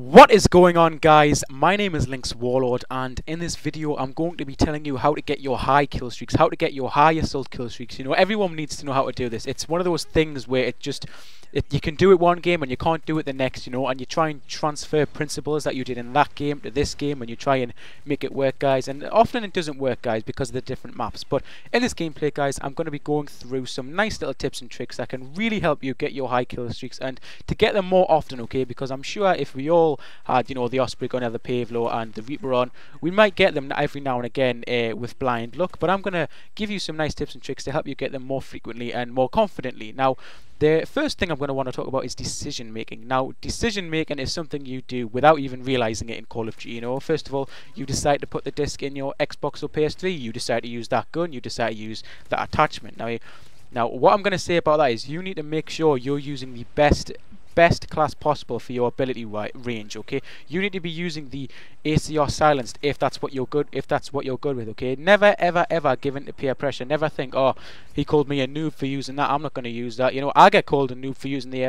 What is going on, guys? My name is LynxWarlord, and in this video I'm going to be telling you how to get your high kill streaks, how to get your high assault kill streaks. You know, everyone needs to know how to do this. It's one of those things where you can do it one game and you can't do it the next, you know, and you try and transfer principles that you did in that game to this game and you try and make it work, guys, and often it doesn't work, guys, because of the different maps. But in this gameplay, guys, I'm going to be going through some nice little tips and tricks that can really help you get your high kill streaks and to get them more often, okay? Because I'm sure if we all had, you know, the Osprey gun, the Pavlo and the Reaper on, we might get them every now and again with blind luck, but I'm going to give you some nice tips and tricks to help you get them more frequently and more confidently. Now, the first thing I'm going to want to talk about is decision making. Now, decision making is something you do without even realizing it in Call of Duty. You know, first of all, you decide to put the disc in your Xbox or PS3. You decide to use that gun. You decide to use that attachment. Now, what I'm going to say about that is you need to make sure you're using the best class possible for your ability range, okay? You need to be using the ACR silenced if that's what you're good with, okay? Never ever give in to peer pressure. Never think, oh, he called me a noob for using that, I'm not going to use that. You know, I get called a noob for using the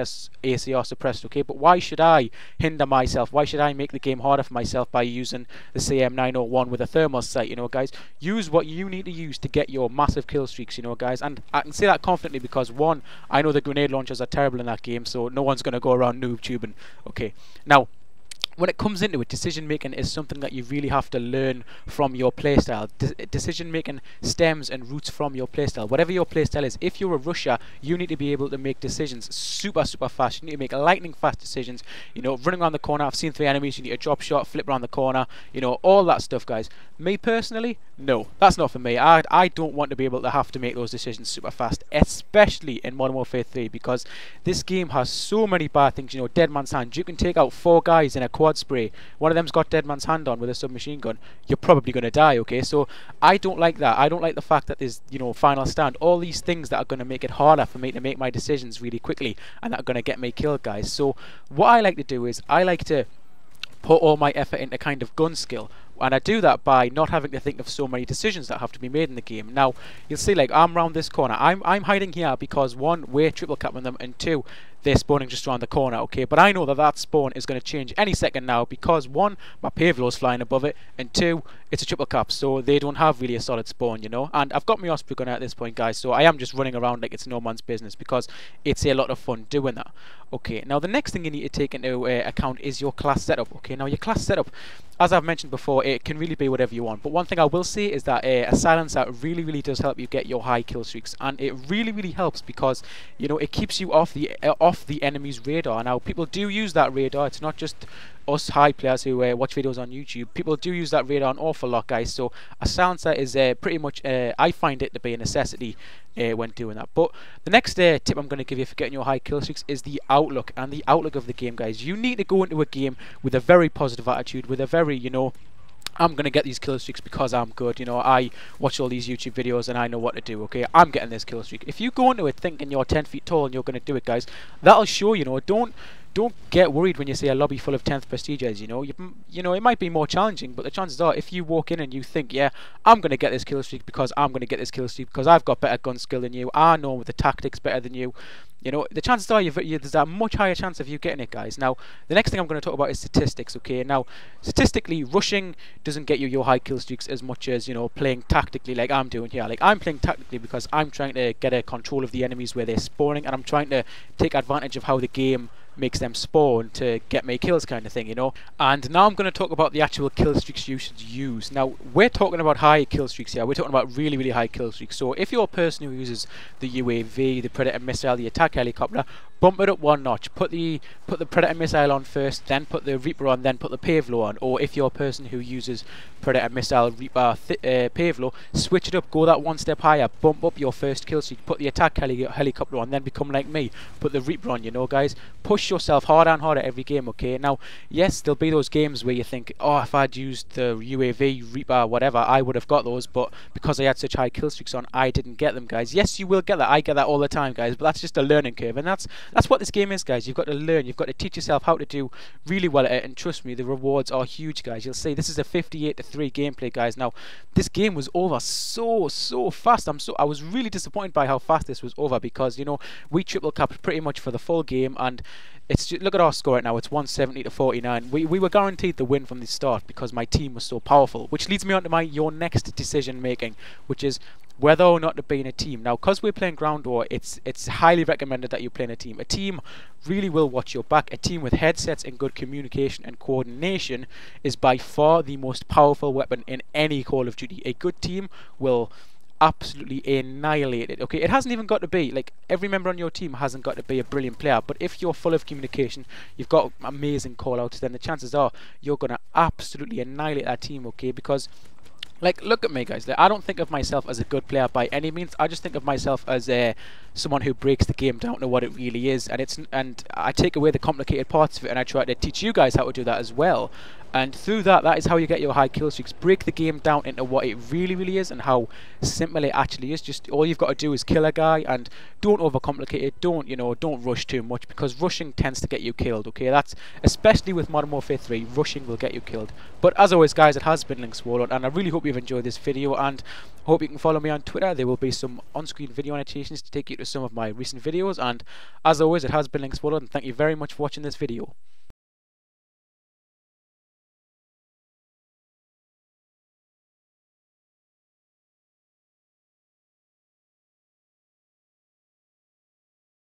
ACR suppressed, okay? But why should I hinder myself? Why should I make the game harder for myself by using the CM901 with a thermal sight? You know, guys, use what you need to use to get your massive kill streaks, you know, guys. And I can say that confidently because, one, I know the grenade launchers are terrible in that game, so no one's going to go around noob tubing, okay? Now, when it comes into it, decision making is something that you really have to learn from your playstyle. Decision making stems and roots from your playstyle. Whatever your playstyle is, if you're a rusher, you need to be able to make decisions super fast. You need to make lightning fast decisions. You know, running around the corner, I've seen 3 enemies, you need a drop shot, flip around the corner, you know, all that stuff, guys. Me personally, no, that's not for me. I don't want to be able to have to make those decisions super fast, especially in Modern Warfare 3, because this game has so many bad things. You know, dead man's hand. You can take out 4 guys in a quad spray. One of them's got dead man's hand on with a submachine gun. You're probably going to die, okay? So I don't like that. I don't like the fact that there's, you know, final stand. All these things that are going to make it harder for me to make my decisions really quickly and that are going to get me killed, guys. So what I like to do is I like to put all my effort into kind of gun skill, and I do that by not having to think of so many decisions that have to be made in the game. Now, you'll see, like, I'm round this corner. I'm hiding here because, one, we're triple capping them, and 2, they're spawning just around the corner, okay? But I know that that spawn is going to change any second now because, 1, my Pavlo's flying above it, and 2, it's a triple cap, so they don't have really a solid spawn, you know? And I've got my Osprey gun at this point, guys, so I am just running around like it's no man's business because it's a lot of fun doing that. Okay, now the next thing you need to take into account is your class setup, okay? Now, your class setup, as I've mentioned before, it can really be whatever you want. But one thing I will say is that a silencer really does help you get your high kill streaks, and it really helps because, you know, it keeps you off the enemy's radar. Now, people do use that radar. It's not just us high players who watch videos on YouTube. People do use that radar an awful lot, guys. So a silencer is pretty much, I find it to be a necessity when doing that. But the next tip I'm going to give you for getting your high kill streaks is the outlook, and the outlook of the game, guys. You need to go into a game with a very positive attitude, with a very, you know, I'm going to get these kill streaks because I'm good, you know, I watch all these YouTube videos and I know what to do, okay? I'm getting this kill streak. If you go into it thinking you're 10 feet tall and you're going to do it, guys, that'll show, you know. Don't get worried when you see a lobby full of 10th prestiges, you know. You know, it might be more challenging, but the chances are, if you walk in and you think, yeah, I'm going to get this kill streak because I'm going to get this kill streak because I've got better gun skill than you, I know the tactics better than you, you know, the chances are there's a much higher chance of you getting it, guys. Now, the next thing I'm going to talk about is statistics, okay? Now, statistically, rushing doesn't get you your high kill streaks as much as, you know, playing tactically like I'm doing here. Like, I'm playing tactically because I'm trying to get a control of the enemies where they're spawning, and I'm trying to take advantage of how the game makes them spawn to get me kills, kind of thing, you know. And now I'm going to talk about the actual kill streaks you should use. Now, we're talking about high kill streaks here. We're talking about really high kill streaks. So if you're a person who uses the UAV, the Predator missile, the attack helicopter, bump it up one notch. Put the Predator missile on first, then put the Reaper on, then put the Pavlo on. Or if you're a person who uses Predator missile, Reaper, Pavlo, switch it up, go that one step higher, bump up your first kill streak, put the attack helicopter on, then become like me, put the Reaper on, you know, guys. Push yourself harder and harder every game, okay? Now, yes, there'll be those games where you think, oh, if I'd used the UAV, Reaper, whatever, I would have got those, but because I had such high kill streaks on, I didn't get them, guys. Yes, you will get that. I get that all the time, guys, but that's just a learning curve, and that's what this game is, guys. You've got to learn. You've got to teach yourself how to do really well at it, and trust me, the rewards are huge, guys. You'll see this is a 58-3 gameplay, guys. Now, this game was over so fast. I was really disappointed by how fast this was over because, you know, we triple capped pretty much for the full game, and look at our score right now. It's 170 to 49. We were guaranteed the win from the start because my team was so powerful. Which leads me on to your next decision making, which is whether or not to be in a team. Now, because we're playing ground war, it's highly recommended that you play in a team. A team really will watch your back. A team with headsets and good communication and coordination is by far the most powerful weapon in any Call of Duty. A good team will absolutely annihilate it. Okay, it hasn't even got to be like every member on your team hasn't got to be a brilliant player, but if you're full of communication, you've got amazing call outs, then the chances are you're gonna absolutely annihilate that team. Okay, because like, look at me, guys. Like, I don't think of myself as a good player by any means. I just think of myself as someone who breaks the game down to what it really is, and I take away the complicated parts of it, and I try to teach you guys how to do that as well. And through that, that is how you get your high kill streaks. Break the game down into what it really is and how simple it actually is. Just all you've got to do is kill a guy, and don't overcomplicate it. Don't rush too much, because rushing tends to get you killed. Okay, that's especially with Modern Warfare 3. Rushing will get you killed. But as always, guys, it has been LynxWarlord, and I really hope you've enjoyed this video, and hope you can follow me on Twitter. There will be some on-screen video annotations to take you to some of my recent videos. And as always, it has been LynxWarlord, and thank you very much for watching this video.